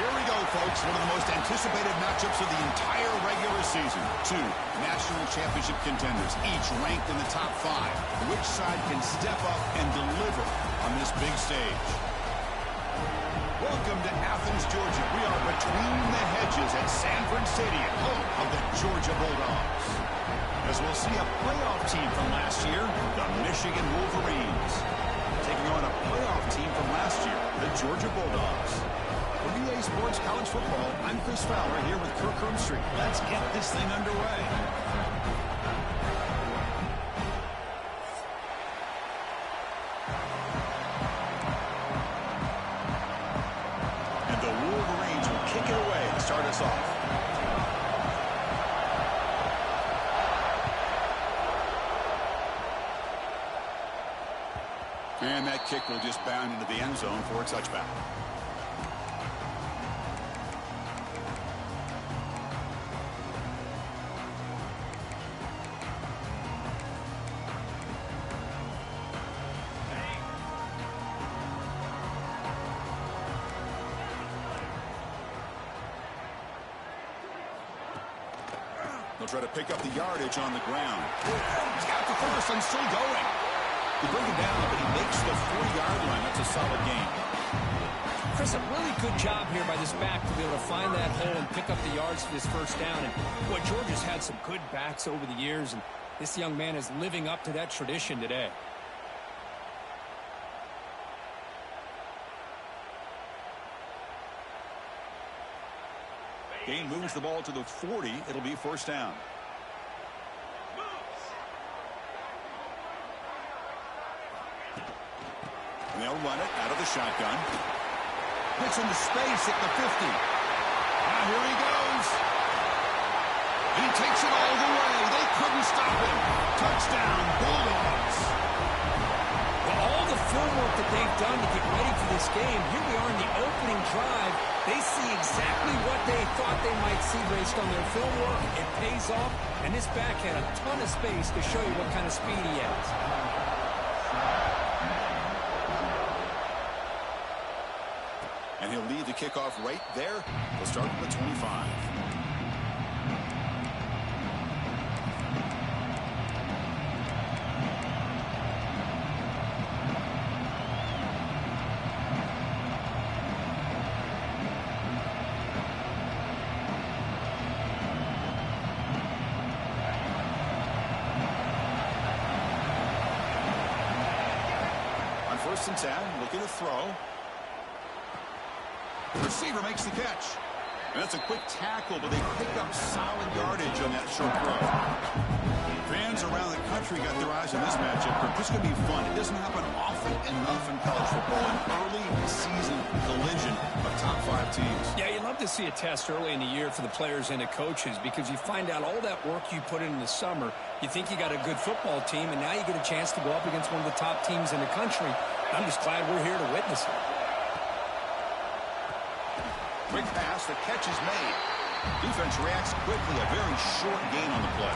Here we go, folks. One of the most anticipated matchups of the entire regular season. Two national championship contenders, each ranked in the top 5. Which side can step up and deliver on this big stage? Welcome to Athens, Georgia. We are between the hedges at Sanford Stadium, home of the Georgia Bulldogs. As we'll see a playoff team from last year, the Michigan Wolverines, taking on a playoff team from last year, the Georgia Bulldogs. For UGA Sports College Football, I'm Chris Fowler here with Kirk Hermstreet. Let's get this thing underway. And the Wolverines will kick it away to start us off. And that kick will just bound into the end zone for a touchback. They'll try to pick up the yardage on the ground. He's got the first and still going. They bring him down, but he makes the 40-yard line. That's a solid gain. Chris, a really good job here by this back to be able to find that hole and pick up the yards for this first down. And boy, Georgia's had some good backs over the years, and this young man is living up to that tradition today. Gain moves the ball to the 40. It'll be first down. And they'll run it out of the shotgun. Hits into space at the 50. Now here he goes. He takes it all the way. They couldn't stop him. Touchdown, Bulldogs. Well, all the film work that they've done to get ready for this game, here we are in the opening drive. They see exactly what they thought they might see based on their film work. It pays off, and this back had a ton of space to show you what kind of speed he has. And he'll lead the kickoff right there. They'll start at the 25. On 1st and 10, looking to throw. The receiver makes the catch. And that's a quick tackle, but they pick up solid yardage on that short throw. Fans around the country got their eyes on this matchup. This is going to be fun. It doesn't happen often enough in college football. An early season collision of top 5 teams. Yeah, you love to see a test early in the year for the players and the coaches because you find out all that work you put in the summer. You think you got a good football team, and now you get a chance to go up against one of the top teams in the country. I'm just glad we're here to witness it. Quick pass, the catch is made. Defense reacts quickly, a very short gain on the play.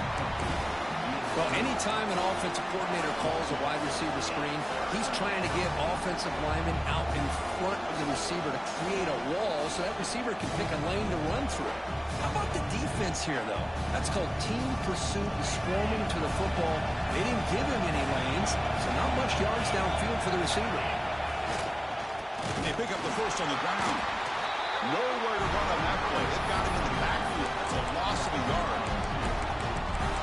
Well, anytime an offensive coordinator calls a wide receiver screen, he's trying to get offensive linemen out in front of the receiver to create a wall so that receiver can pick a lane to run through. How about the defense here, though? That's called team pursuit, swarming to the football. They didn't give him any lanes, so not much yards downfield for the receiver. They pick up the first on the ground. Nowhere to run on that play. They've got him in the backfield. It's a loss of a yard.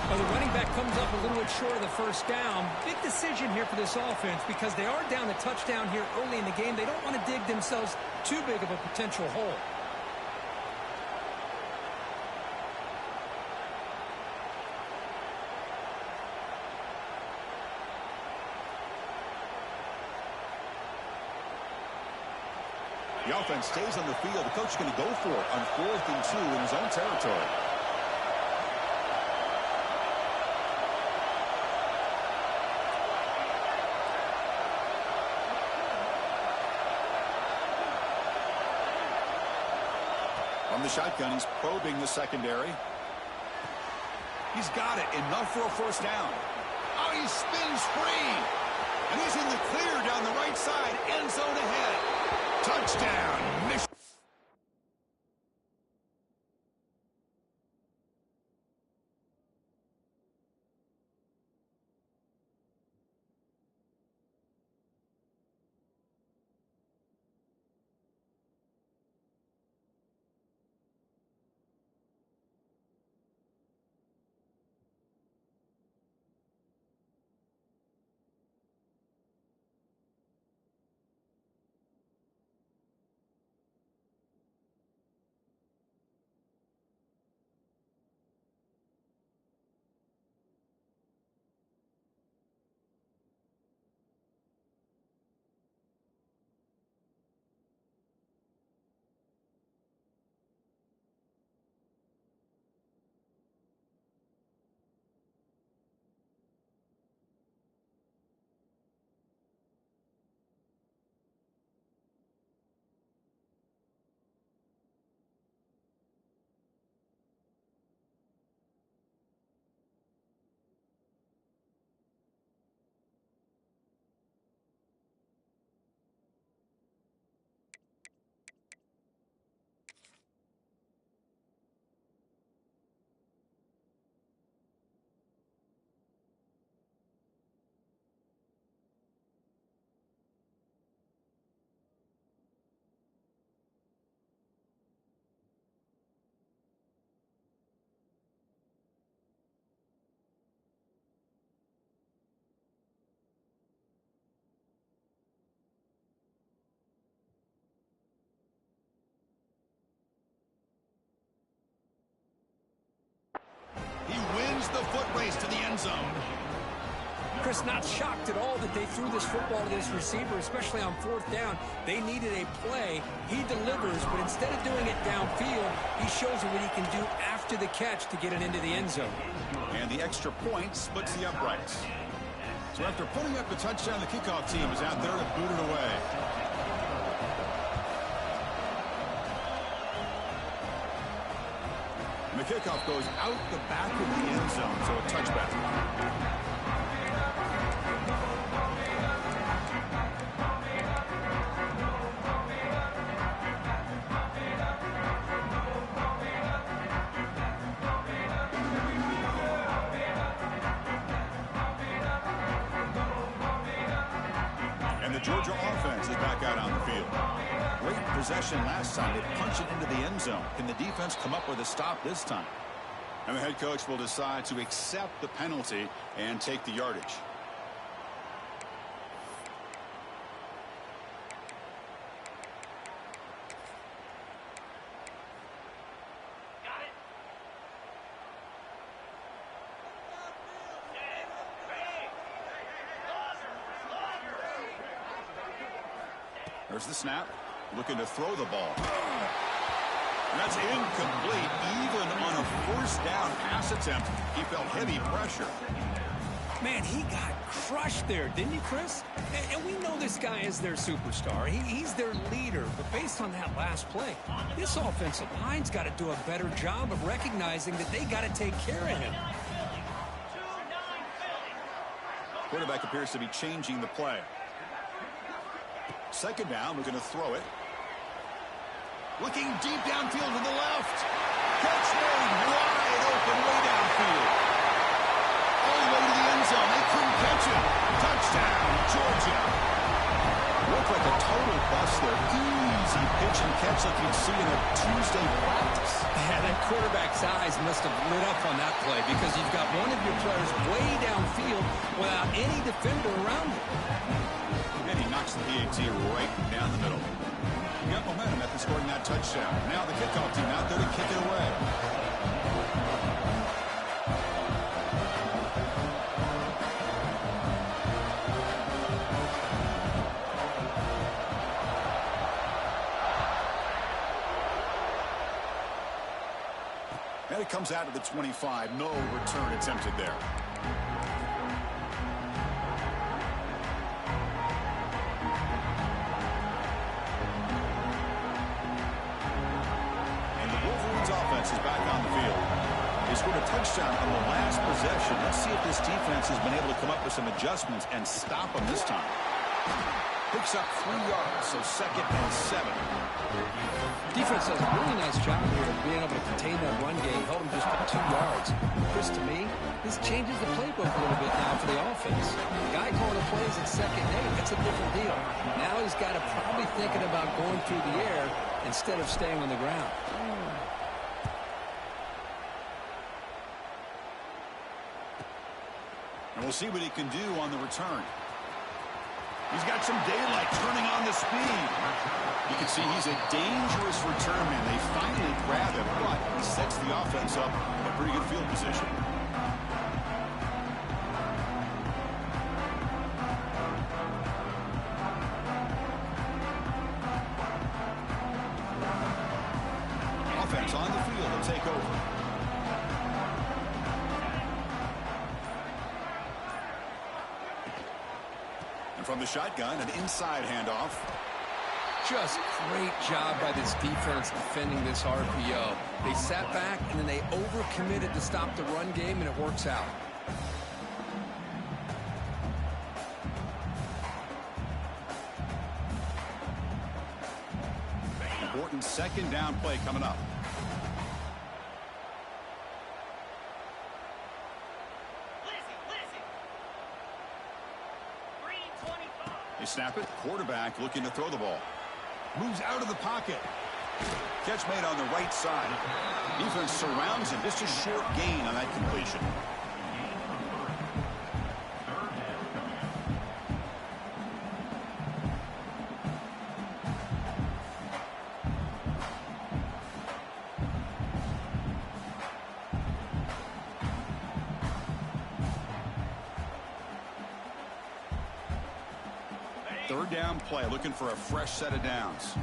Well, the running back comes up a little bit short of the first down. Big decision here for this offense because they are down a touchdown here early in the game. They don't want to dig themselves too big of a potential hole. The offense stays on the field. The coach is going to go for it on 4th and 2 in his own territory. From the shotgun, he's probing the secondary. He's got it. Enough for a first down. Oh, he spins free. And he's in the clear down the right side. End zone ahead. Touchdown, Michigan. end zone. Chris, not shocked at all that they threw this football to this receiver, especially on 4th down. They needed a play. He delivers, but instead of doing it downfield, he shows you what he can do after the catch to get it into the end zone. And the extra point splits the uprights. So after putting up the touchdown, the kickoff team is out there to boot it away. And the kickoff goes out the back of the end zone, so a touchback. Georgia offense is back out on the field. Great possession last time. They punch it into the end zone. Can the defense come up with a stop this time? And the head coach will decide to accept the penalty and take the yardage. There's the snap. Looking to throw the ball. And that's incomplete. Even on a 1st down pass attempt, he felt heavy pressure. Man, he got crushed there, didn't he, Chris? And we know this guy is their superstar. He's their leader. But based on that last play, this offensive line's got to do a better job of recognizing that they got to take care of him. Quarterback appears to be changing the play. 2nd down, we're going to throw it. Looking deep downfield to the left. Catch made wide open way downfield. All the way to the end zone. They couldn't catch it. Touchdown, Georgia. Looked like a total bust there. Easy pitch and catch like you'd see in a Tuesday practice. Yeah, that quarterback's eyes must have lit up on that play because you've got one of your players way downfield without any defender around him. And he knocks the PAT right down the middle. He got momentum after scoring that touchdown. Now the kickoff team out there to kick it away. And it comes out of the 25. No return attempted there. Is back on the field. They scored a touchdown on the last possession. Let's see if this defense has been able to come up with some adjustments and stop them this time. Picks up 3 yards, so 2nd and 7. Defense does a really nice job here of being able to contain that run game, held them just to 2 yards. Chris, to me, this changes the playbook a little bit now for the offense. The guy calling the plays at 2nd and 8, that's a different deal. Now he's got to probably thinking about going through the air instead of staying on the ground. And we'll see what he can do on the return. He's got some daylight turning on the speed. You can see he's a dangerous return man. They finally grab him, but he sets the offense up in a pretty good field position. Offense on the field to take over. From the shotgun, an inside handoff. Just great job by this defense defending this RPO. They sat back and then they overcommitted to stop the run game, and it works out. Important 2nd down play coming up. They snap it. Quarterback looking to throw the ball. Moves out of the pocket. Catch made on the right side. Defense surrounds him. Just a short gain on that completion. third down play, looking for a fresh set of downs.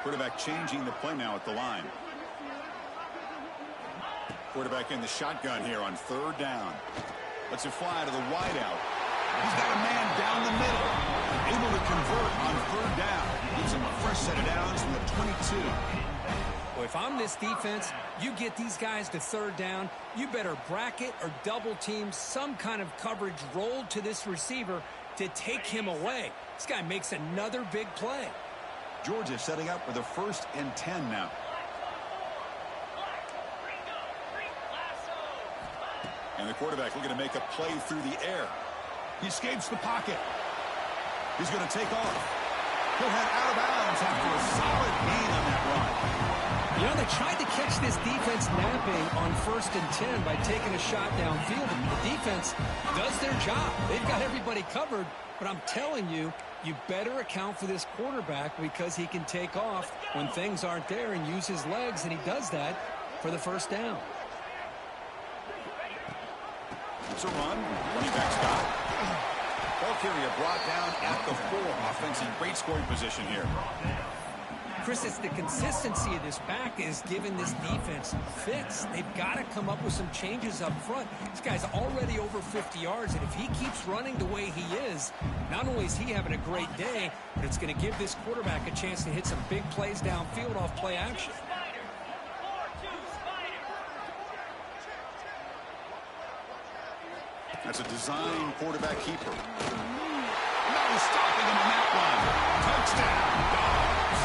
Quarterback changing the play now at the line. Quarterback in the shotgun here on third down. Lets it fly to the wideout. He's got a man down the middle. Able to convert on third down. Gives him a fresh set of downs from the 22. Well, if I'm this defense, you get these guys to third down, you better bracket or double team some kind of coverage rolled to this receiver to take him away. This guy makes another big play. Georgia setting up for the 1st and 10 now. And the quarterback looking to make a play through the air. He escapes the pocket. He's going to take off. He'll head out of bounds after a solid gain on that run. You know, they tried to catch this defense napping on 1st and 10 by taking a shot downfield. And the defense does their job. They've got everybody covered. But I'm telling you, you better account for this quarterback because he can take off when things aren't there and use his legs, and he does that for the 1st down. It's a run. Running back's got it. Ball carrier brought down at the 4. Offense in great scoring position here. Chris, it's the consistency of this back is giving this defense fits. They've got to come up with some changes up front. This guy's already over 50 yards, and if he keeps running the way he is, not only is he having a great day, but it's going to give this quarterback a chance to hit some big plays downfield off play action. That's a design quarterback keeper. No stopping him on that one. Touchdown, Dogs.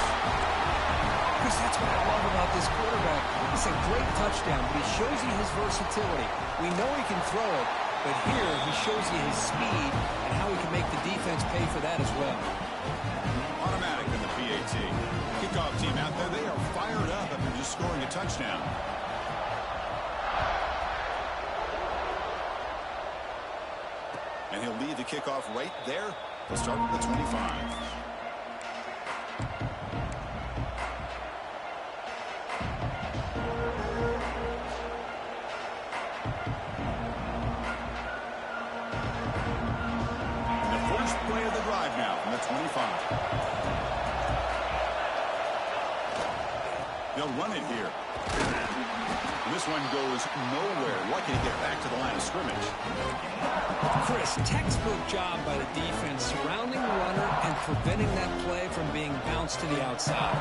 Chris, that's what I love about this quarterback. It's a great touchdown, but he shows you his versatility. We know he can throw it, but here he shows you his speed and how he can make the defense pay for that as well. Automatic in the PAT. Kickoff team out there, they are fired up after just scoring a touchdown. And he'll lead the kickoff right there. We'll start with the 25. And the first play of the drive now from the 25. They'll run it here. And this one goes nowhere. Lucky to get back to the line of scrimmage. Chris, textbook job by the defense surrounding the runner and preventing that play from being bounced to the outside.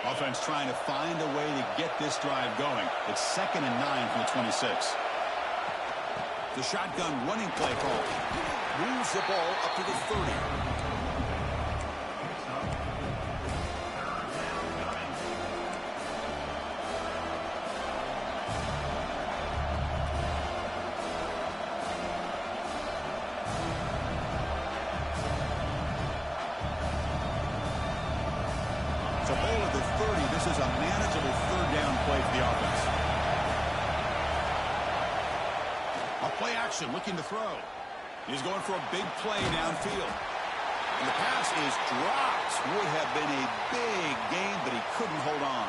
Offense trying to find a way to get this drive going. It's 2nd and 9 from the 26. The shotgun running play call. Moves the ball up to the 30. It's a ball at the 30. This is a manageable third down play for the offense. A play action looking to throw. He's going for a big play downfield. And the pass is dropped. Would have been a big gain, but he couldn't hold on.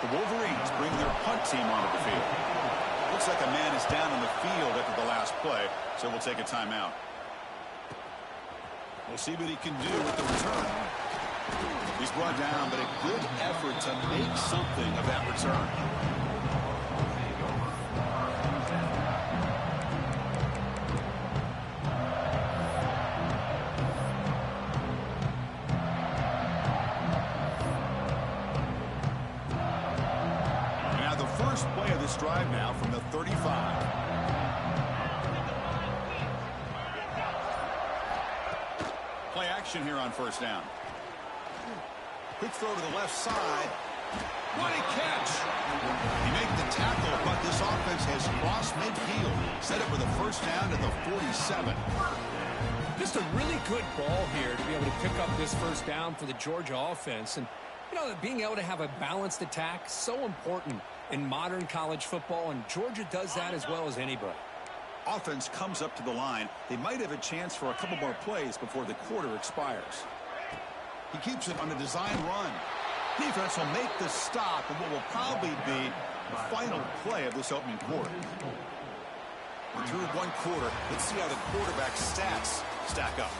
The Wolverines bring their punt team onto the field. Looks like a man is down on the field after the last play, so we'll take a timeout. We'll see what he can do with the return. He's brought down, but a good effort to make something of that return. Now the first play of this drive now from the 35. Play action here on 1st down. Quick throw to the left side. What a catch! He made the tackle, but this offense has crossed midfield. Set up with a 1st down at the 47. Just a really good ball here to be able to pick up this 1st down for the Georgia offense. And, you know, being able to have a balanced attack, so important in modern college football, and Georgia does that as well as anybody. Offense comes up to the line. They might have a chance for a couple more plays before the quarter expires. He keeps it on a design run. Defense will make the stop in what will probably be the final play of this opening quarter. We're through one quarter. Let's see how the quarterback's stats stack up.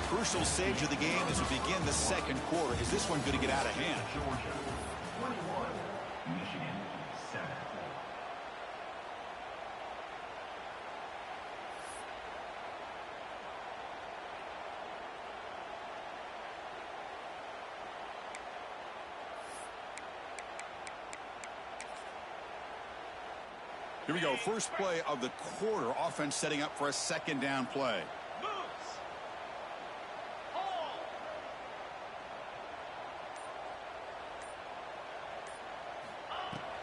Crucial stage of the game as we begin the second quarter. Is this one going to get out of hand? Georgia 21, Michigan 7. Here we go. First play of the quarter. Offense setting up for a second down play.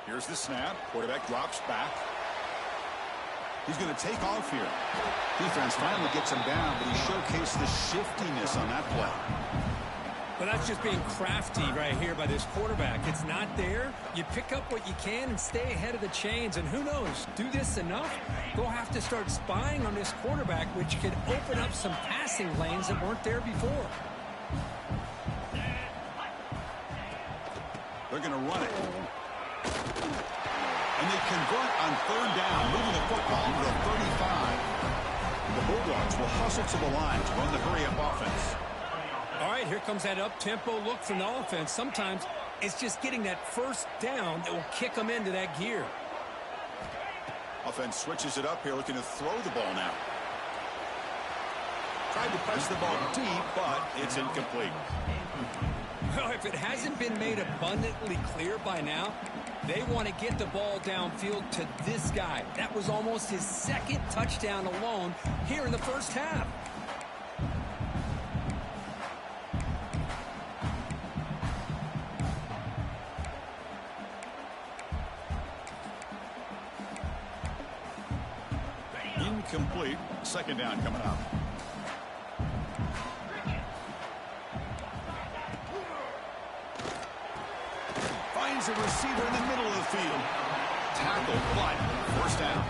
Here's the snap. Quarterback drops back. He's going to take off here. Defense finally gets him down, but he showcased the shiftiness on that play. But that's just being crafty right here by this quarterback. It's not there. You pick up what you can and stay ahead of the chains. And who knows, do this enough, they'll have to start spying on this quarterback, which could open up some passing lanes that weren't there before. They're going to run it. And they convert on third down, moving the football to the 35. The Bulldogs will hustle to the line to run the hurry-up offense. All right, here comes that up-tempo look from the offense. Sometimes it's just getting that first down that will kick them into that gear. Offense switches it up here, looking to throw the ball now. Tried to press the ball deep, but it's incomplete. Well, if it hasn't been made abundantly clear by now, they want to get the ball downfield to this guy. That was almost his second touchdown alone here in the first half. Incomplete. Second down coming up. Finds a receiver in the middle of the field. Tackle, but first down.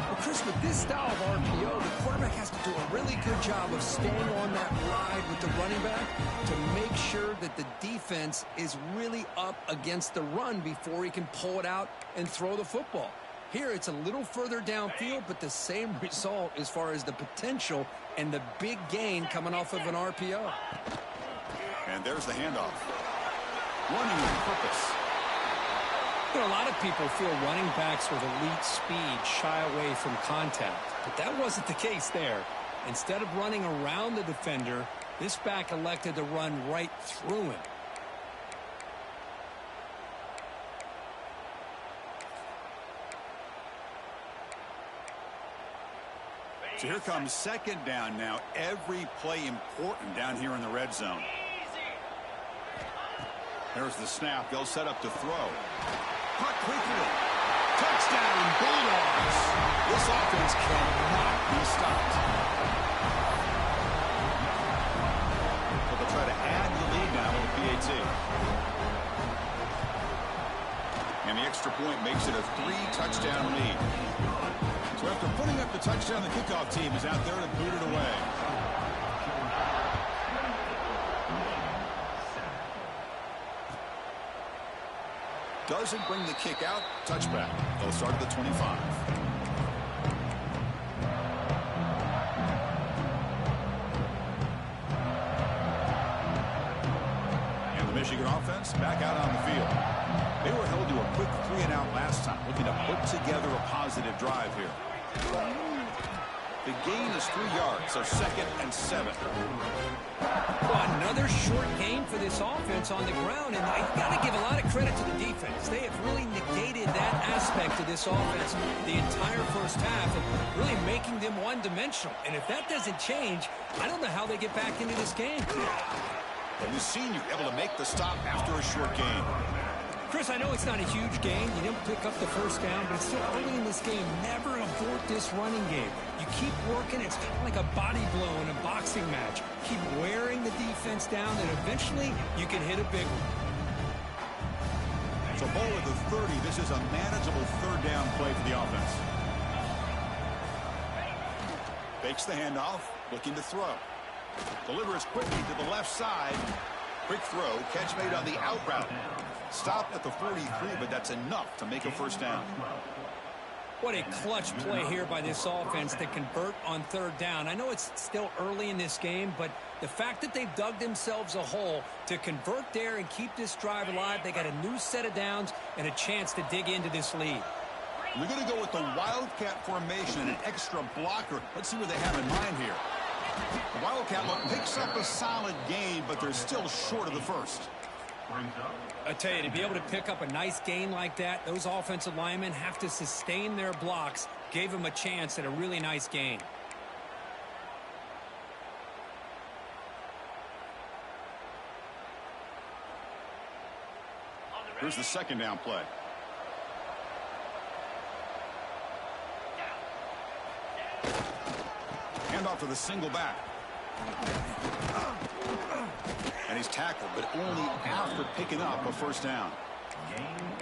Well, Chris, with this style of RPO, the quarterback has to do a really good job of staying on that ride with the running back to make sure that the defense is really up against the run before he can pull it out and throw the football. Here, it's a little further downfield, but the same result as far as the potential and the big gain coming off of an RPO. And there's the handoff. Running with purpose. You know, a lot of people feel running backs with elite speed shy away from contact, but that wasn't the case there. Instead of running around the defender, this back elected to run right through him. So here comes second down now. Every play important down here in the red zone. There's the snap. They'll set up to throw. Caught quickly. Touchdown, Bulldogs. This offense cannot be stopped. But they'll try to add the lead now with the PAT. And the extra point makes it a 3-touchdown lead. So after putting up the touchdown, the kickoff team is out there to boot it away. Doesn't bring the kick out. Touchback. They'll start at the 25. And the Michigan offense back out on the field. They were held to a quick 3-and-out last time, looking to put together a positive drive here. The gain is 3 yards, so 2nd and 7. Well, another short game for this offense on the ground, and you got to give a lot of credit to the defense. They have really negated that aspect of this offense the entire first half and really making them one-dimensional. And if that doesn't change, I don't know how they get back into this game. And the senior able to make the stop after a short game. Chris, I know it's not a huge gain. You didn't pick up the first down, but it's still early in this game. Never abort this running game. You keep working. It's kind of like a body blow in a boxing match. Keep wearing the defense down, and eventually you can hit a big one. So ball at the 30. This is a manageable third down play for the offense. Fakes the handoff, looking to throw. Delivers quickly to the left side. Quick throw, catch made on the out route. Stopped at the 43, but that's enough to make a first down. What a clutch play here by this offense to convert on third down. I know it's still early in this game, but the fact that they've dug themselves a hole to convert there and keep this drive alive, they got a new set of downs and a chance to dig into this lead. We're going to go with the Wildcat formation and an extra blocker. Let's see what they have in mind here. The Wildcat look picks up a solid gain, but they're still short of the first. I tell you, to be able to pick up a nice gain like that, those offensive linemen have to sustain their blocks. Gave them a chance at a really nice gain. Here's the second down play. Hand off to the single back. And he's tackled, but only after picking up a first down.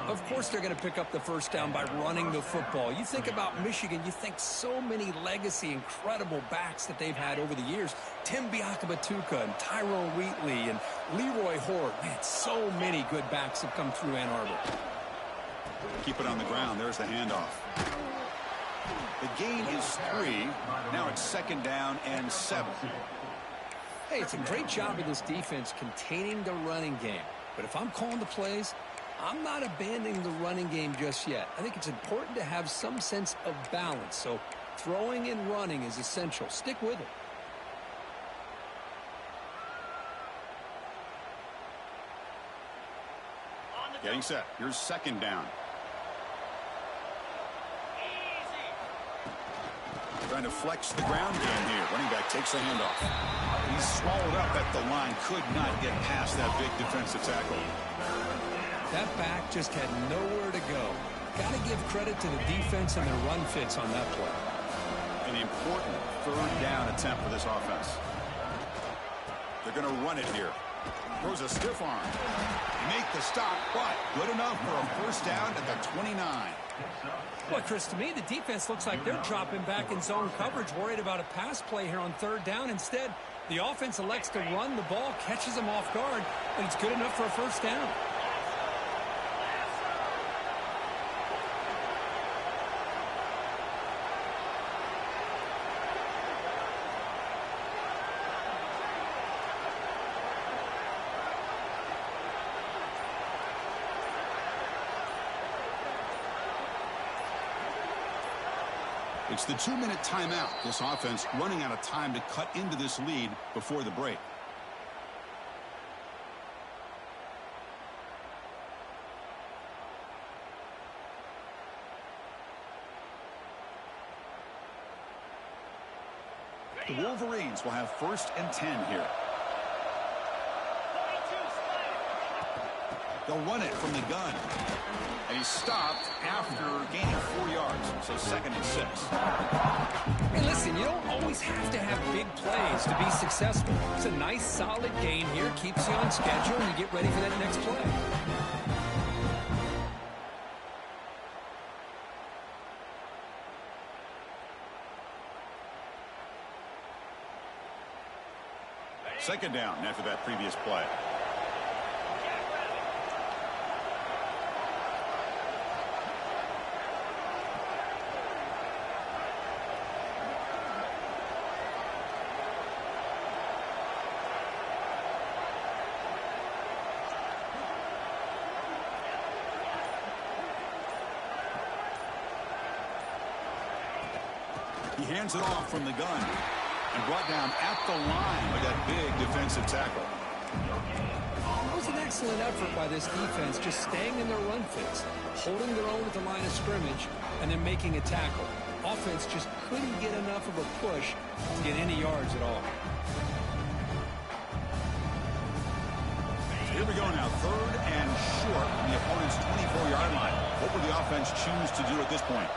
Of course they're going to pick up the first down by running the football. You think about Michigan, you think so many legacy, incredible backs that they've had over the years. Tim Biakabatuka and Tyrone Wheatley and Leroy Horde. Man, so many good backs have come through Ann Arbor. Keep it on the ground. There's the handoff. The gain is 3. Now it's second down and 7. Hey, it's a great job of this defense containing the running game. But if I'm calling the plays, I'm not abandoning the running game just yet. I think it's important to have some sense of balance. So throwing and running is essential. Stick with it. Getting set. Here's second down. Trying to flex the ground game here. Running back takes the handoff. He's swallowed up at the line. Could not get past that big defensive tackle. That back just had nowhere to go. Got to give credit to the defense and their run fits on that play. An important third down attempt for this offense. They're going to run it here. Throws a stiff arm. They make the stop, but good enough for a first down at the 29. Well, Chris, to me, the defense looks like they're dropping back in zone coverage, worried about a pass play here on third down. Instead, the offense elects to run the ball, catches them off guard, and it's good enough for a first down. It's the 2-minute timeout. This offense running out of time to cut into this lead before the break. The Wolverines will have 1st and 10 here. They'll run it from the gun. And he's stopped after gaining 4 yards. So 2nd and 6. Hey, listen, you don't always have to have big plays to be successful. It's a nice, solid gain here. Keeps you on schedule, and you get ready for that next play. Second down after that previous play. He hands it off from the gun and brought down at the line with that big defensive tackle. It was an excellent effort by this defense, just staying in their run fits, holding their own at the line of scrimmage, and then making a tackle. Offense just couldn't get enough of a push to get any yards at all. Here we go now, 3rd and short from the opponent's 24-yard line. What would the offense choose to do at this point?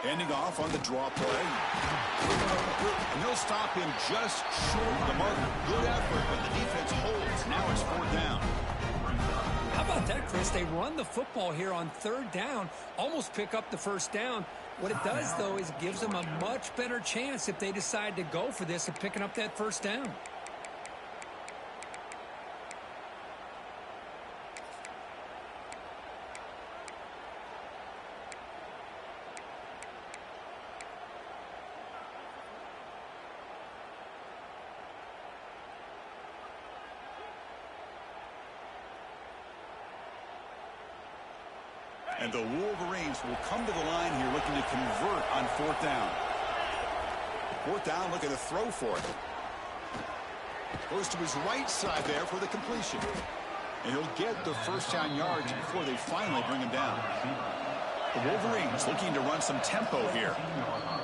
Ending off on the draw play. And they'll stop him just short of the mark. Good effort, but the defense holds. Now it's 4th down. How about that, Chris? They run the football here on 3rd down, almost pick up the 1st down. What it does, though, is it gives them a much better chance if they decide to go for this of picking up that 1st down. And the Wolverines will come to the line here looking to convert on 4th down. 4th down, looking to throw for it. Goes to his right side there for the completion. And he'll get the 1st down yards before they finally bring him down. The Wolverines looking to run some tempo here.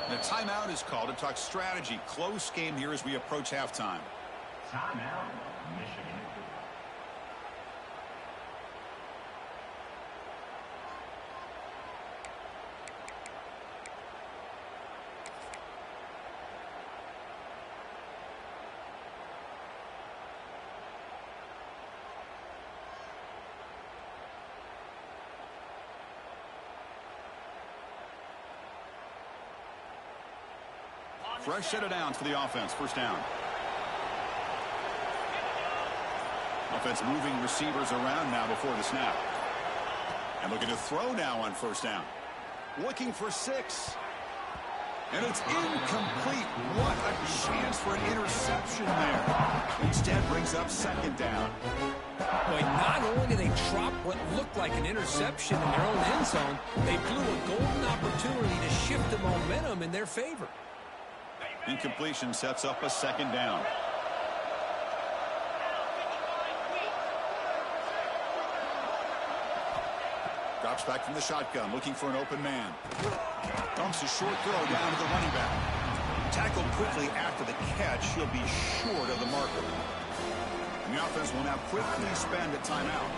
The timeout is called to talk strategy. Close game here as we approach halftime. Timeout, Michigan. Fresh set of downs for the offense. 1st down. Offense moving receivers around now before the snap. And looking to throw now on 1st down. Looking for 6. And it's incomplete. What a chance for an interception there. Instead brings up 2nd down. Boy, not only did they drop what looked like an interception in their own end zone, they blew a golden opportunity to shift the momentum in their favor. Incompletion sets up a 2nd down. Drops back from the shotgun, looking for an open man. Dumps a short throw down to the running back. Tackled quickly after the catch. He'll be short of the marker. And the offense will now quickly spend a timeout.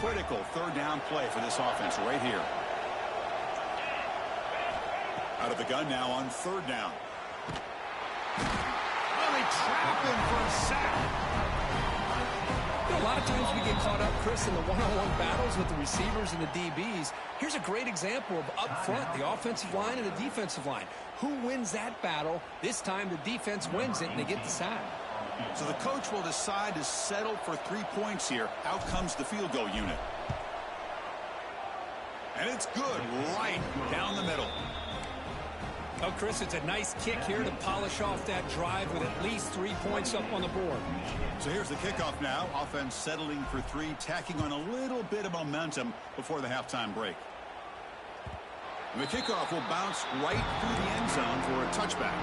Critical 3rd down play for this offense right here. Out of the gun now on 3rd down. Well, they trap him for a sack. A lot of times we get caught up, Chris, in the one-on-one battles with the receivers and the DBs. Here's a great example of up front, the offensive line and the defensive line. Who wins that battle? This time the defense wins it and they get the sack. So the coach will decide to settle for 3 points here. Out comes the field goal unit. And it's good right down the middle. Oh, Chris, it's a nice kick here to polish off that drive with at least 3 points up on the board. So here's the kickoff now. Offense settling for 3, tacking on a little bit of momentum before the halftime break. And the kickoff will bounce right through the end zone for a touchback.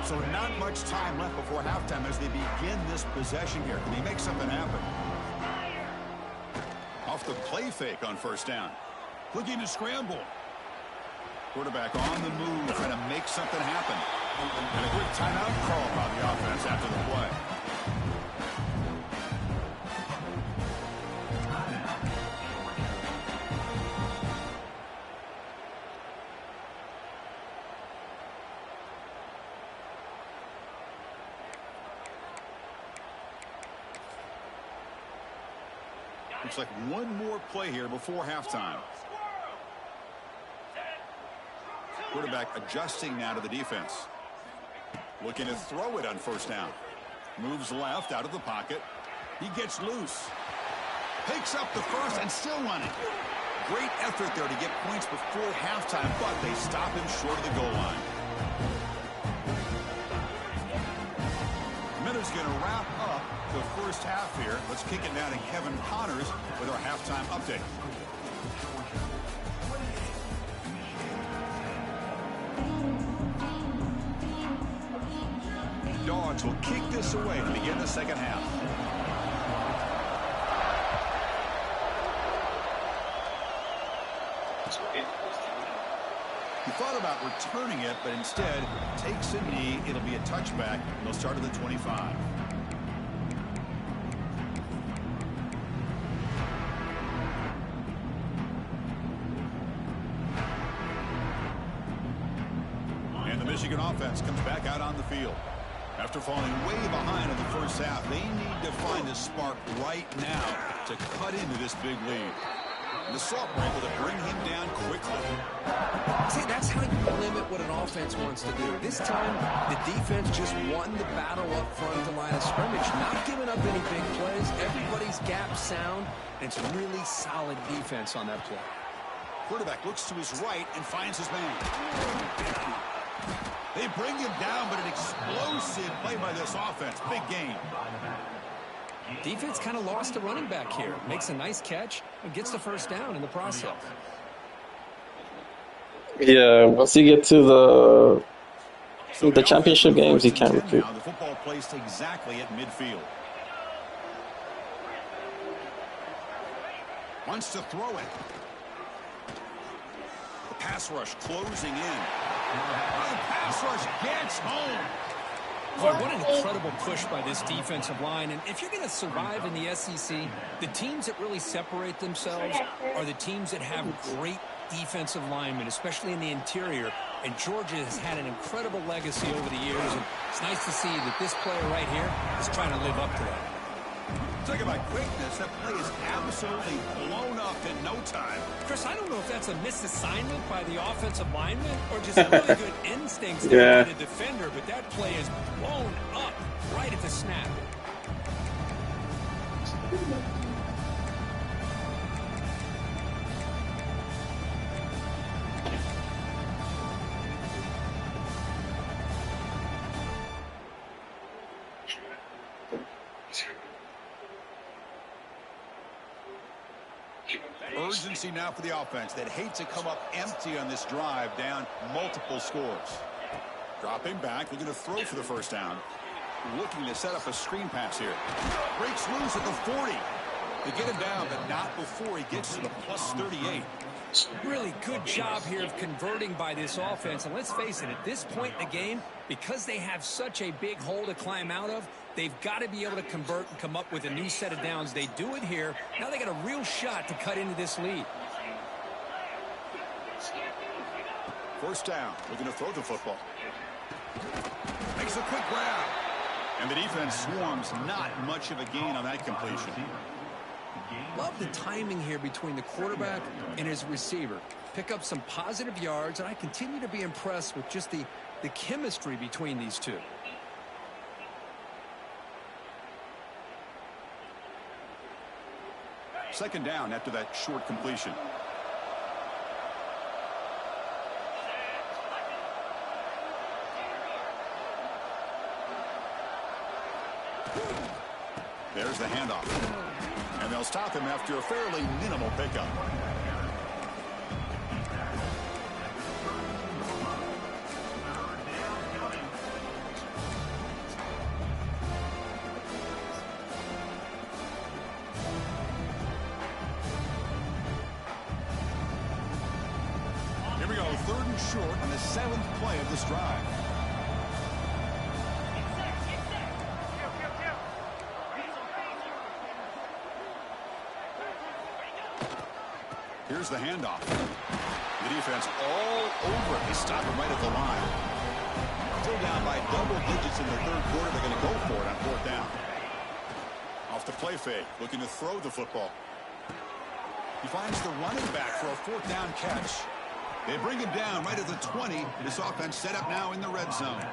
So not much time left before halftime as they begin this possession here. Can they make something happen? Off the play fake on 1st down. Looking to scramble. Quarterback on the move, trying to make something happen. And a quick timeout call by the offense after the play. Looks like one more play here before halftime. Quarterback adjusting now to the defense. Looking to throw it on 1st down. Moves left out of the pocket. He gets loose. Picks up the first and still running. Great effort there to get points before halftime, but they stop him short of the goal line. Miller's going to wrap up the first half here. Let's kick it down to Kevin Connors with our halftime update. Dogs will kick this away to begin the second half. He thought about returning it, but instead takes a knee. It'll be a touchback, and they'll start at the 25. And the Michigan offense comes back out on the field. After falling way behind in the first half, they need to find a spark right now to cut into this big lead. The Salt were able to bring him down quickly. See, that's how you limit what an offense wants to do. This time, the defense just won the battle up front at the line of scrimmage, not giving up any big plays. Everybody's gap sound, and it's really solid defense on that play. Quarterback looks to his right and finds his man. They bring him down, but an explosive play by this offense. Big game. Defense kind of lost a running back here. Makes a nice catch and gets the first down in the process. Yeah, once you get to the championship games, you can't recoup. The football placed exactly at midfield. Wants to throw it. The pass rush closing in. The pass rush gets home. Boy, what an incredible push by this defensive line. And if you're going to survive in the SEC, the teams that really separate themselves are the teams that have great defensive linemen, especially in the interior. And Georgia has had an incredible legacy over the years. And it's nice to see that this player right here is trying to live up to that. Talking about quickness, that play is absolutely blown up in no time. Chris, I don't know if that's a misassignment by the offensive lineman or just really good instincts there by the defender, but that play is blown up right at the snap. Urgency now for the offense that hate to come up empty on this drive, down multiple scores. Dropping back, looking to throw for the first down. Looking to set up a screen pass here. Breaks loose at the 40. They get him down, but not before he gets to the plus 38. Really good job here of converting by this offense. And let's face it, at this point in the game, because they have such a big hole to climb out of, they've got to be able to convert and come up with a new set of downs. They do it here. Now they got a real shot to cut into this lead. First down, looking to throw the football. Makes a quick grab. And the defense swarms, not much of a gain on that completion. Love the timing here between the quarterback and his receiver. Pick up some positive yards, and I continue to be impressed with just the chemistry between these two. Second down after that short completion. There's the handoff. And they'll stop him after a fairly minimal pickup. Here we go, 3rd and short on the 7th play of this drive. Here's the handoff. The defense all over it. They stop him right at the line. Still down by double digits in the 3rd quarter. They're going to go for it on 4th down. Off the play fake, looking to throw the football. He finds the running back for a 4th down catch. They bring him down right at the 20. This offense set up now in the red zone.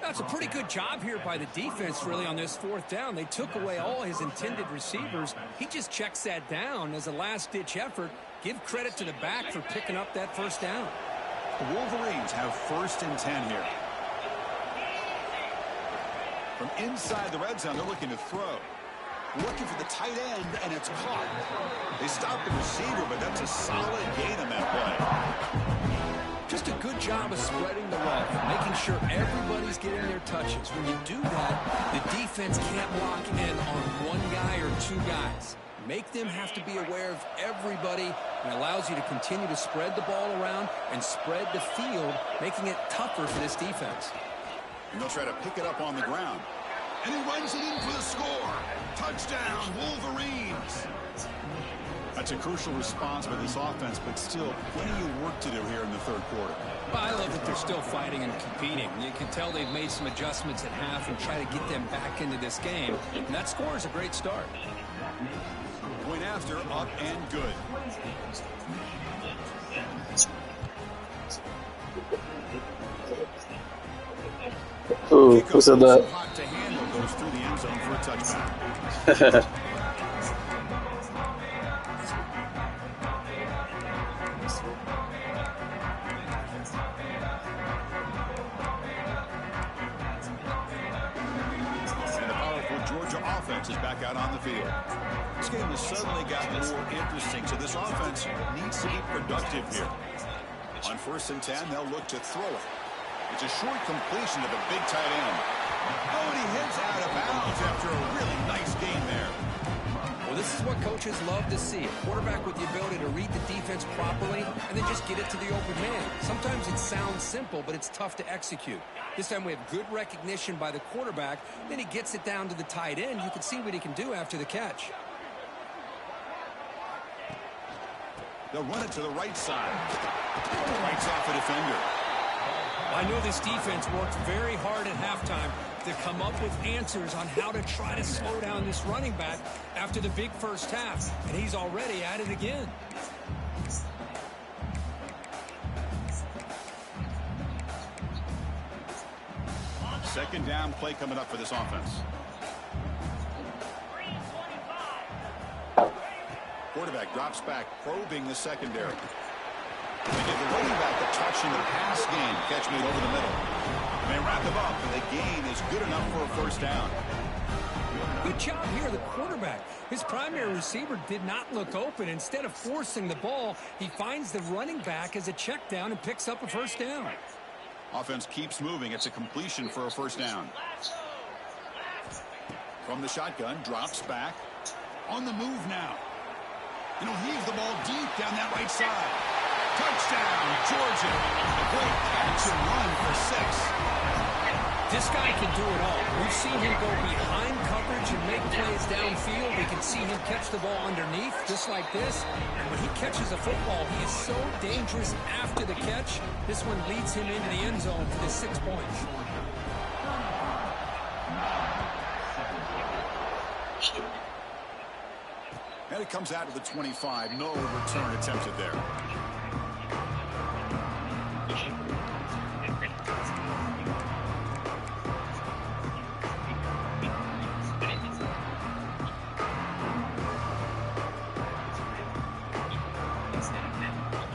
That's a pretty good job here by the defense, really, on this 4th down. They took away all his intended receivers. He just checks that down as a last-ditch effort. Give credit to the back for picking up that 1st down. The Wolverines have 1st and 10 here. From inside the red zone, they're looking to throw. Looking for the tight end, and it's caught. They stopped the receiver, but that's a solid gain on that play. Just a good job of spreading the wealth, making sure everybody's getting their touches. When you do that, the defense can't lock in on one guy or two guys. Make them have to be aware of everybody, and allows you to continue to spread the ball around and spread the field, making it tougher for this defense. And they'll try to pick it up on the ground. And he runs it in for the score. Touchdown, Wolverines. That's a crucial response by this offense, but still plenty of work to do here in the third quarter. Well, I love that they're still fighting and competing. You can tell they've made some adjustments at half and try to get them back into this game. And that score is a great start. Point after, up and good. Ooh, who said that? Hot to handle, goes through the end zone for a touchback. And the powerful Georgia offense is back out on the field. This game has suddenly gotten more interesting, so this offense needs to be productive here. On 1st and 10, they'll look to throw it. It's a short completion to the big tight end. Oh, and he hits out of bounds after a really nice game there. Well, this is what coaches love to see. A quarterback with the ability to read the defense properly and then just get it to the open man. Sometimes it sounds simple, but it's tough to execute. This time we have good recognition by the quarterback. Then he gets it down to the tight end. You can see what he can do after the catch. They'll run it to the right side. Bites off a defender. I know this defense worked very hard at halftime to come up with answers on how to try to slow down this running back after the big first half. And he's already at it again. Second down play coming up for this offense. Quarterback drops back, probing the secondary. They give the running back a touch in the pass game. Catch me over the middle. And they wrap him up, and the gain is good enough for a first down. Good job here, the quarterback. His primary receiver did not look open. Instead of forcing the ball, he finds the running back as a check down and picks up a first down. Offense keeps moving. It's a completion for a first down. From the shotgun, drops back. On the move now. And he'll heave the ball deep down that right side. Touchdown, Georgia. A great catch and run for 6. This guy can do it all. We've seen him go behind coverage and make plays downfield. We can see him catch the ball underneath, just like this. And when he catches a football, he is so dangerous after the catch. This one leads him into the end zone for the 6 points. And it comes out to the 25. No return attempted there.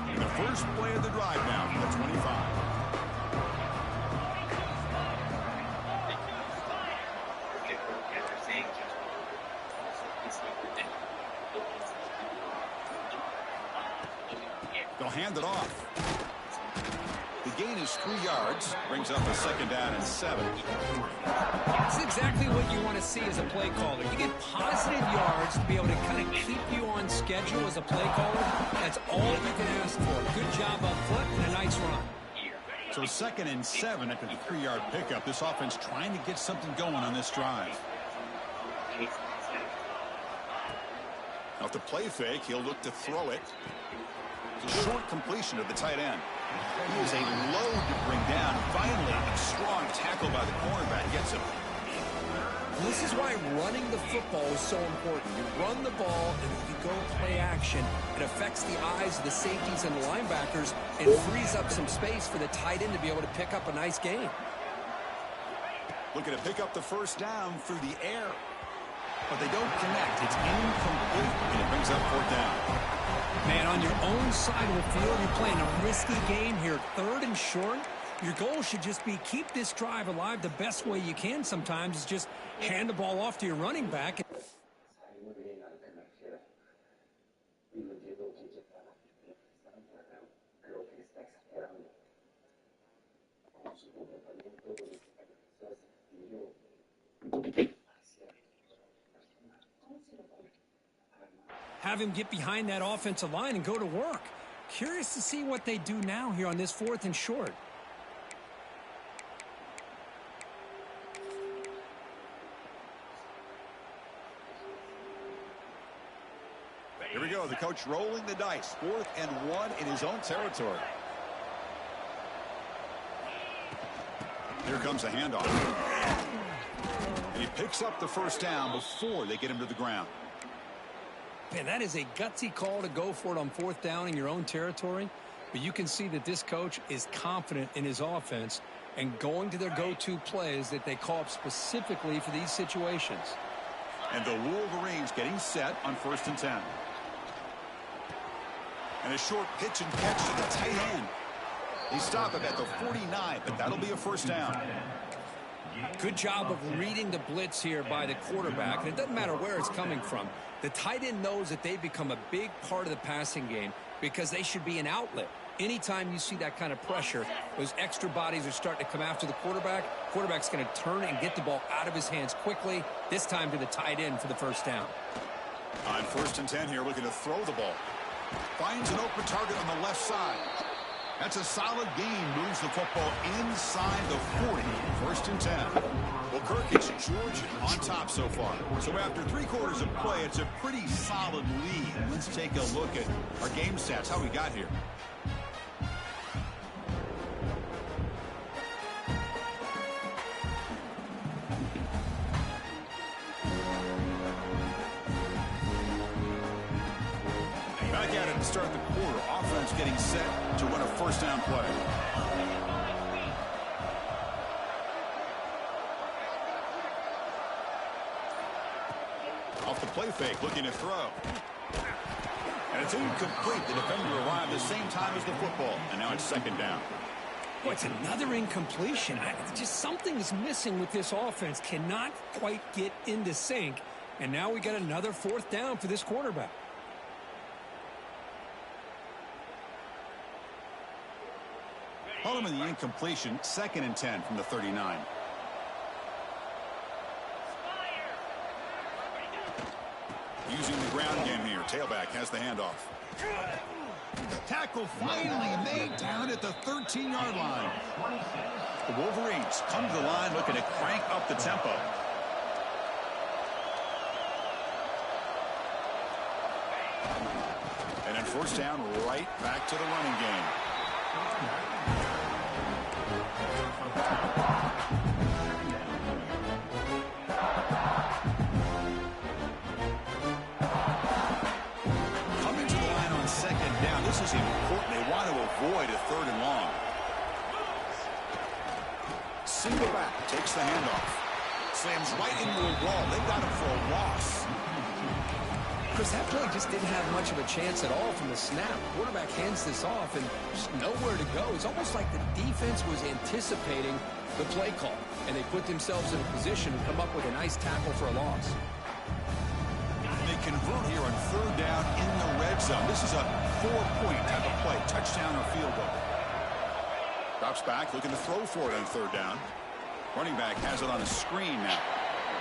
And the first play of the drive now from the 25. They'll hand it off. The gain is 3 yards. Brings up a second down and 7. That's exactly what you want to see as a play caller. You get positive yards to be able to kind of keep you on schedule as a play caller. That's all you can ask for. Good job up front and a nice run. So 2nd and 7 after the 3-yard pickup. This offense trying to get something going on this drive. Off the play fake, he'll look to throw it. It's a short completion to the tight end. He is a load to bring down. Finally, a strong tackle by the cornerback gets him. This is why running the football is so important. You run the ball and you go play action. It affects the eyes of the safeties and the linebackers and frees up some space for the tight end to be able to pick up a nice gain. Looking to pick up the first down through the air. But they don't connect. It's incomplete, and it brings up 4th down. Man, on your own side of the field, you're playing a risky game here. 3rd and short. Your goal should just be keep this drive alive the best way you can sometimes is just hand the ball off to your running back. Have him get behind that offensive line and go to work. Curious to see what they do now here on this 4th and short. Here we go, the coach rolling the dice. 4th and 1 in his own territory. Here comes the handoff. And he picks up the first down before they get him to the ground. Man, that is a gutsy call to go for it on 4th down in your own territory. But you can see that this coach is confident in his offense and going to their go-to plays that they call up specifically for these situations. And the Wolverines getting set on 1st and 10. And a short pitch and catch to the tight end. They stop him at the 49, but that'll be a first down. Good job of reading the blitz here by the quarterback. And it doesn't matter where it's coming from. The tight end knows that they've become a big part of the passing game because they should be an outlet. Anytime you see that kind of pressure, those extra bodies are starting to come after the quarterback. Quarterback's going to turn and get the ball out of his hands quickly, this time to the tight end for the first down. On 1st and 10 here, looking to throw the ball. Finds an open target on the left side. That's a solid gain. Moves the football inside the 40. 1st and 10. Well, Kirk, it's Georgia on top so far. So after 3 quarters of play, it's a pretty solid lead. Let's take a look at our game stats, how we got here. Back at it to start the quarter. Offense getting set to win a first down play. Off the play fake, looking to throw. And it's incomplete. The defender arrived the same time as the football. And now it's 2nd down. Boy, it's another incompletion. Just something's missing with this offense. Cannot quite get into sync. And now we got another 4th down for this quarterback. Hold him in the incompletion. 2nd and 10 from the 39. Using the ground game here. Tailback has the handoff. Tackle finally made down at the 13-yard line. The Wolverines come to the line looking to crank up the tempo. And then 1st down, right back to the running game. Coming to the line on 2nd down. This is important. They want to avoid a 3rd and long. Single back, takes the handoff. Slams right into a wall. They've got him for a loss. Chris, that play just didn't have much of a chance at all from the snap. Quarterback hands this off and just nowhere to go. It's almost like the defense was anticipating the play call, and they put themselves in a position to come up with a nice tackle for a loss. And they convert here on 3rd down in the red zone. This is a 4-point type of play, touchdown or field goal. Drops back, looking to throw for it on 3rd down. Running back has it on a screen now.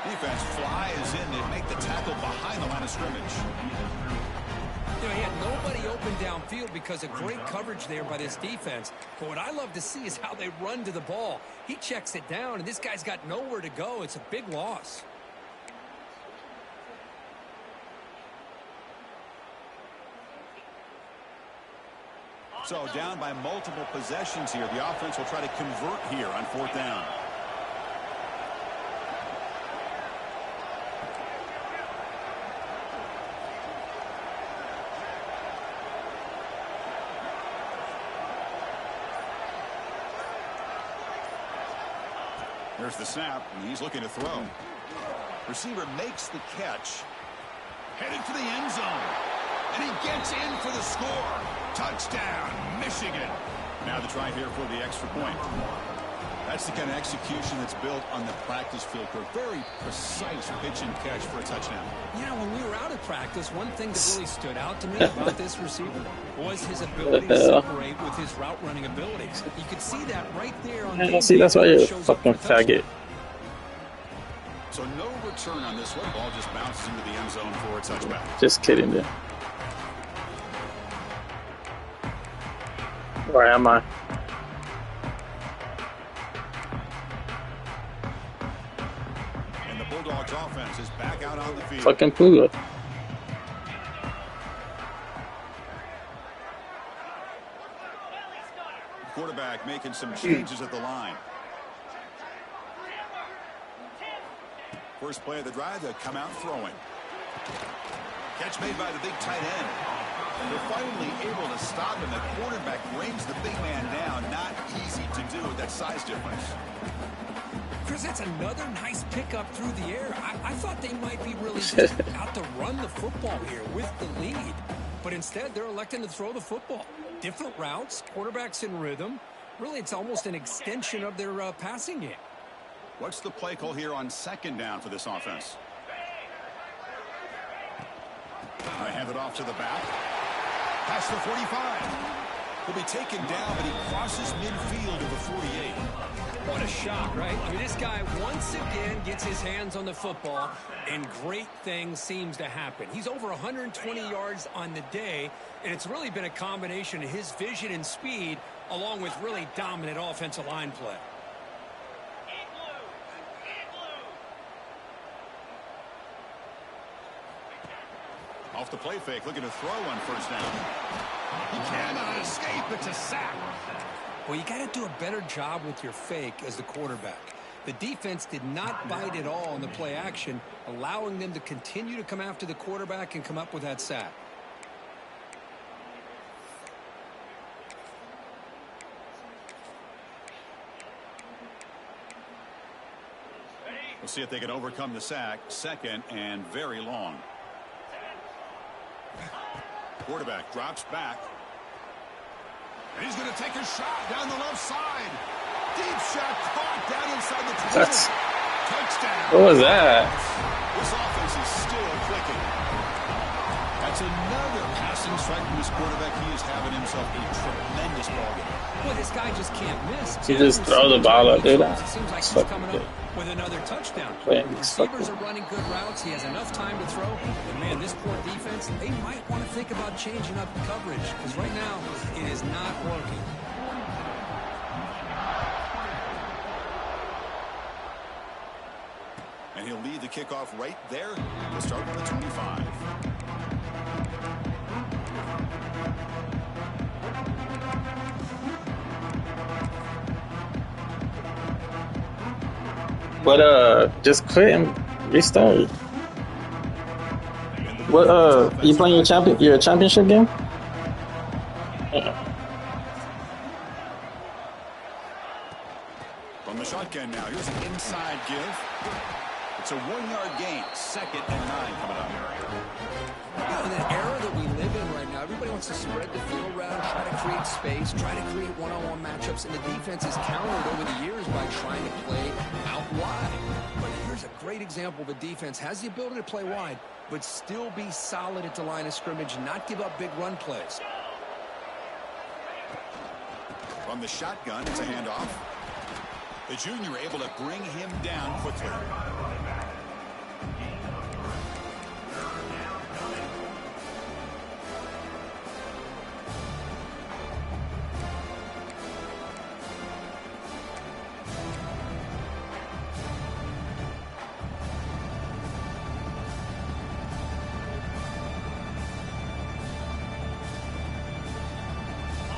Defense flies in to make the tackle behind the line of scrimmage. You know, he had nobody open downfield because of great coverage there by this defense. But what I love to see is how they run to the ball. He checks it down, and this guy's got nowhere to go. It's a big loss. So down by multiple possessions here. The offense will try to convert here on 4th down. There's the snap, and he's looking to throw. Receiver makes the catch. Headed for the end zone. And he gets in for the score. Touchdown, Michigan. Now the try here for the extra point. That's the kind of execution that's built on the practice field for a very precise pitch and catch for a touchdown. Yeah, when we were out of practice, one thing that really stood out to me about this receiver was his ability to separate with his route running abilities. You could see that right there on game. See, that's why you're a fucking faggot. So no return on this one. Ball just bounces into the end zone for a touchback. Just kidding, dude. Where am I? And the Bulldogs offense is back out on the field. Fucking Puga. Quarterback making some changes at the line. First play of the drive, they'll come out throwing. Catch made by the big tight end. They're finally able to stop him. The quarterback brings the big man down. Not easy to do with that size difference. Chris, that's another nice pickup through the air. I thought they might be really out to run the football here with the lead. But instead, they're electing to throw the football. Different routes, quarterbacks in rhythm. Really, it's almost an extension of their passing game. What's the play call here on second down for this offense? I hand it off to the back. Past the 45. He'll be taken down, but he crosses midfield to the 48. What a shot, right? I mean, this guy once again gets his hands on the football, and great things seems to happen. He's over 120 yards on the day, and it's really been a combination of his vision and speed, along with really dominant offensive line play. Off the play fake, looking to throw on first down. He cannot escape. It's a sack. Well, you got to do a better job with your fake as the quarterback. The defense did not bite at all on the play action, allowing them to continue to come after the quarterback and come up with that sack. We'll see if they can overcome the sack. Second and very long. Quarterback drops back. And he's going to take a shot down the left side. Deep shot caught down inside the 20. Touchdown. What was that? This offense is still clicking. That's another passing strike from this quarterback. He is having himself a tremendous ball game. Boy, this guy just can't miss. He just throw the ball up, dude. It seems like he's coming up with another touchdown. Receivers are running good routes. He has enough time to throw. And, man, this poor defense, they might want to think about changing up coverage because right now it is not working. And he'll lead the kickoff right there. We'll start on the 25. But just quit and restart. What you playing your championship game? From the shotgun now, here's an inside give. It's a 1-yard gain. 2nd and 9 coming up. In the era that we live in right now, everybody wants to spread the field around, try to create space, try to create one-on-one matchups, and the defense is countered over the years by trying to play out wide. But here's a great example of a defense has the ability to play wide, but still be solid at the line of scrimmage and not give up big run plays. From the shotgun, it's a handoff. The junior able to bring him down quickly.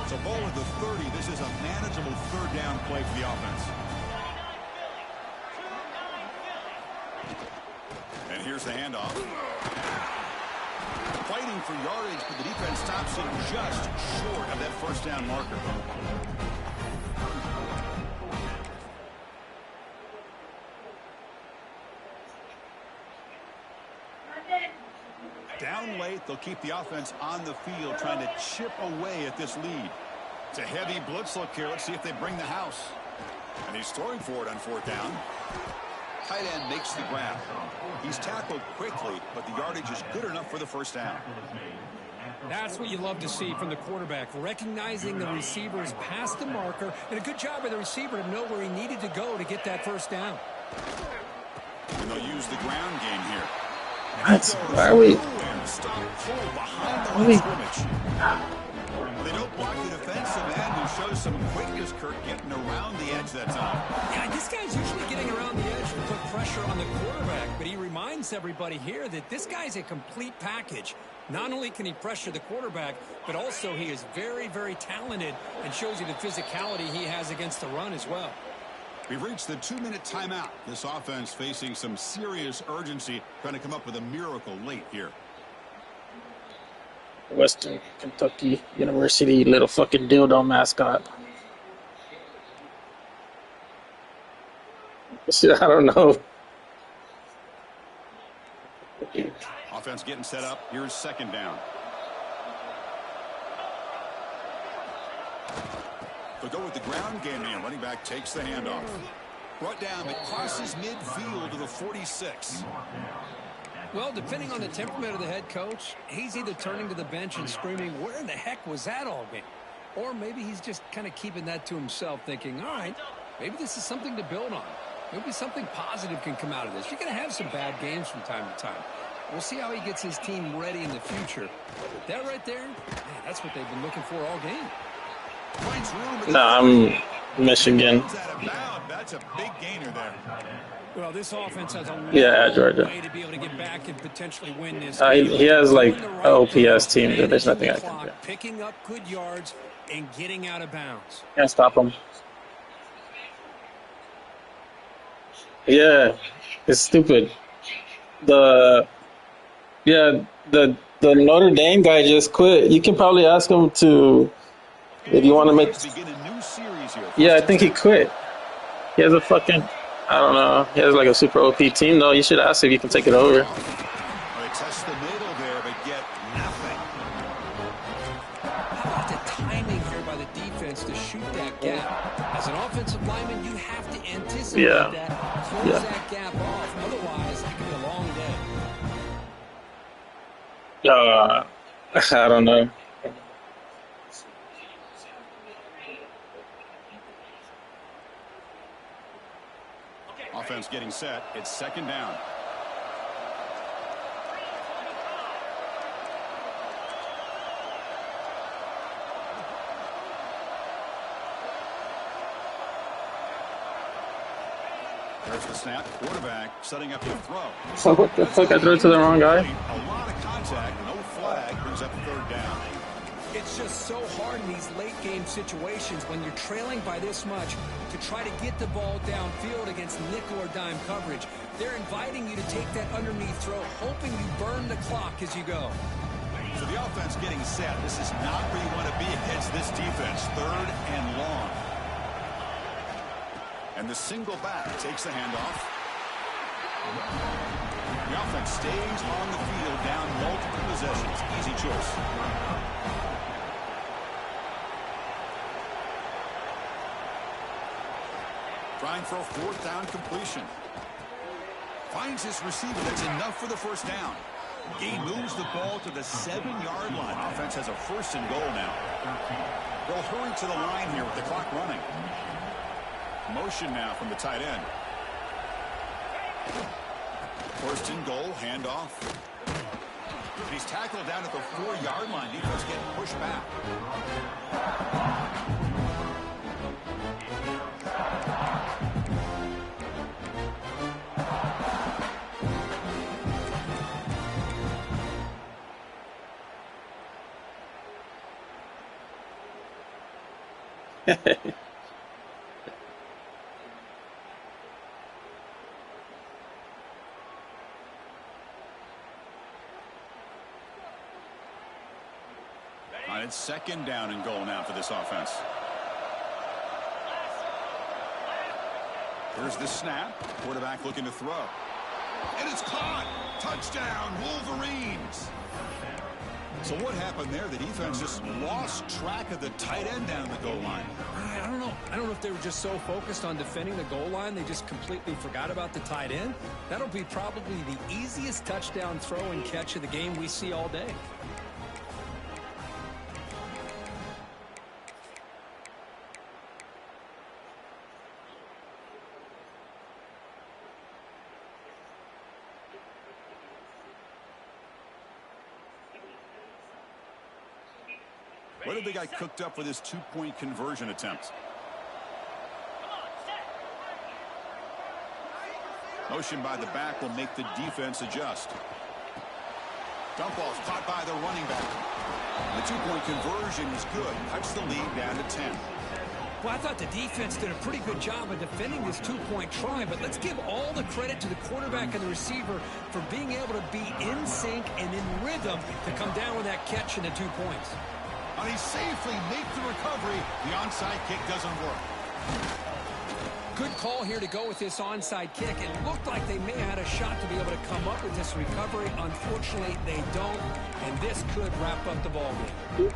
So ball at the 30. This is a manageable third down play for the offense. And here's the handoff. Fighting for yardage, but the defense stops him just short of that first down marker. Down late, they'll keep the offense on the field, trying to chip away at this lead. It's a heavy blitz look here. Let's see if they bring the house. And he's throwing for it on 4th down. Tight end makes the grab. He's tackled quickly, but the yardage is good enough for the 1st down. That's what you love to see from the quarterback, recognizing the receiver's past the marker, and a good job by the receiver to know where he needed to go to get that 1st down. And they'll use the ground game here. Why are we? They don't block the defensive end, who shows some quickness, Kirk, getting around the edge that time. Yeah, this guy's usually getting around the edge to put pressure on the quarterback, but he reminds everybody here that this guy's a complete package. Not only can he pressure the quarterback, but also he is very, very talented and shows you the physicality he has against the run as well. We've reached the 2-minute timeout. This offense facing some serious urgency, trying to come up with a miracle late here. Western Kentucky University little fucking dildo mascot. Shit, I don't know. Offense getting set up. Here's 2nd down. They'll go with the ground game here. Running back takes the handoff. Brought down. It crosses midfield to the 46. Well, depending on the temperament of the head coach, he's either turning to the bench and screaming, where in the heck was that all game? Or maybe he's just kind of keeping that to himself, thinking, all right, maybe this is something to build on. Maybe something positive can come out of this. You're going to have some bad games from time to time. We'll see how he gets his team ready in the future. But that right there, man, that's what they've been looking for all game. Nah, I'm Michigan. That's a big gainer there. Well, this offense has a long Georgia. way to be able to get back and potentially win this. He has like an OPS team. There's nothing I can do. Picking up good yards and getting out of bounds. Can't stop him. Yeah, it's stupid. The Notre Dame guy just quit. You can probably ask him to, if you want to make. Yeah, I think he quit. He has a fucking, I don't know. He has like a super OP team though. You should ask if you can take it over. They test the middle there, but get nothing. How about the timing here by the defense to shoot that gap? As an offensive lineman, you have to anticipate that, close that gap off. Otherwise, it could be a long day. I don't know. Offense getting set. It's 2nd down. There's the snap. Quarterback setting up to throw. So what the fuck? I threw it to the wrong guy. A lot of contact. No flag. Brings up 3rd down. It's just so hard in these late-game situations when you're trailing by this much to try to get the ball downfield against nickel or dime coverage. They're inviting you to take that underneath throw, hoping you burn the clock as you go. So the offense getting set. This is not where you want to be against this defense. 3rd and long. And the single back takes the handoff. The offense stays on the field down multiple possessions. Easy choice. Trying for a 4th down completion. Finds his receiver. That's enough for the 1st down. He moves the ball to the 7-yard line. Offense has a 1st and goal now. They'll hurry to the line here with the clock running. Motion now from the tight end. 1st and goal, handoff. He's tackled down at the 4-yard line. Defense getting pushed back. It's 2nd down and goal now for this offense. Here's the snap. Quarterback looking to throw. And it's caught. Touchdown, Wolverines. So what happened there? The defense just lost track of the tight end down the goal line. I don't know. I don't know if they were just so focused on defending the goal line, they just completely forgot about the tight end. That'll be probably the easiest touchdown throw and catch of the game we see all day. What have they got cooked up for this two-point conversion attempt? Motion by the back will make the defense adjust. Dump ball's caught by the running back. The two-point conversion is good. Cuts the lead down to 10. Well, I thought the defense did a pretty good job of defending this two-point try, but let's give all the credit to the quarterback and the receiver for being able to be in sync and in rhythm to come down with that catch and the 2 points. And he safely makes the recovery. The onside kick doesn't work. Good call here to go with this onside kick. It looked like they may have had a shot to be able to come up with this recovery. Unfortunately, they don't, and this could wrap up the ball game.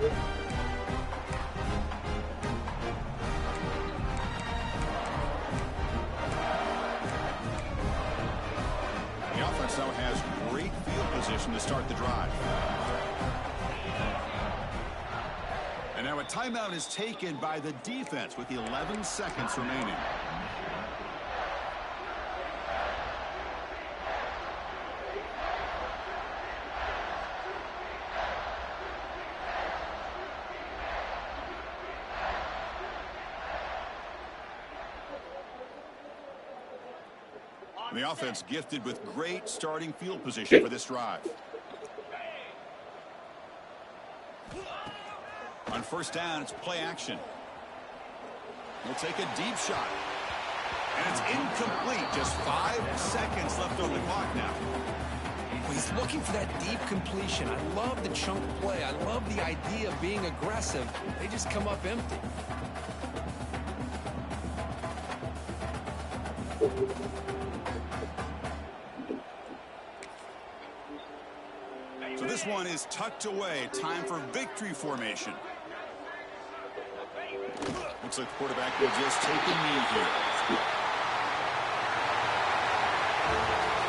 The offense now has great field position to start the drive. And now a timeout is taken by the defense with 11 seconds remaining. And the offense gifted with great starting field position for this drive. On first down, it's play action. We'll take a deep shot. And it's incomplete. Just 5 seconds left on the clock now. He's looking for that deep completion. I love the chunk play. I love the idea of being aggressive. They just come up empty. So this one is tucked away. Time for victory formation. Looks like the quarterback will just take a knee here.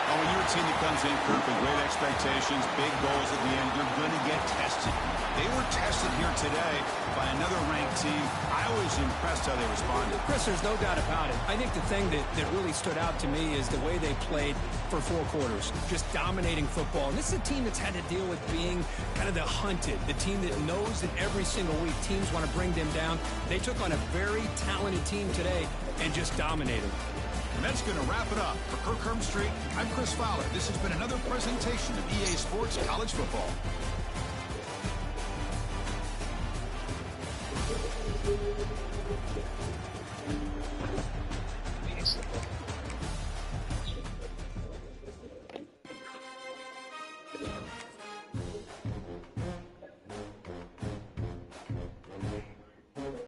Oh, when you're a team that comes in, Kirk, with great expectations, big goals at the end, you're going to get tested. They were tested here today by another ranked team. I was impressed how they responded. Chris, there's no doubt about it. I think the thing that really stood out to me is the way they played for 4 quarters, just dominating football. And this is a team that's had to deal with being kind of the hunted, the team that knows that every single week teams want to bring them down. They took on a very talented team today and just dominated. And that's going to wrap it up. For Kirk Street, I'm Chris Fowler. This has been another presentation of EA Sports College Football.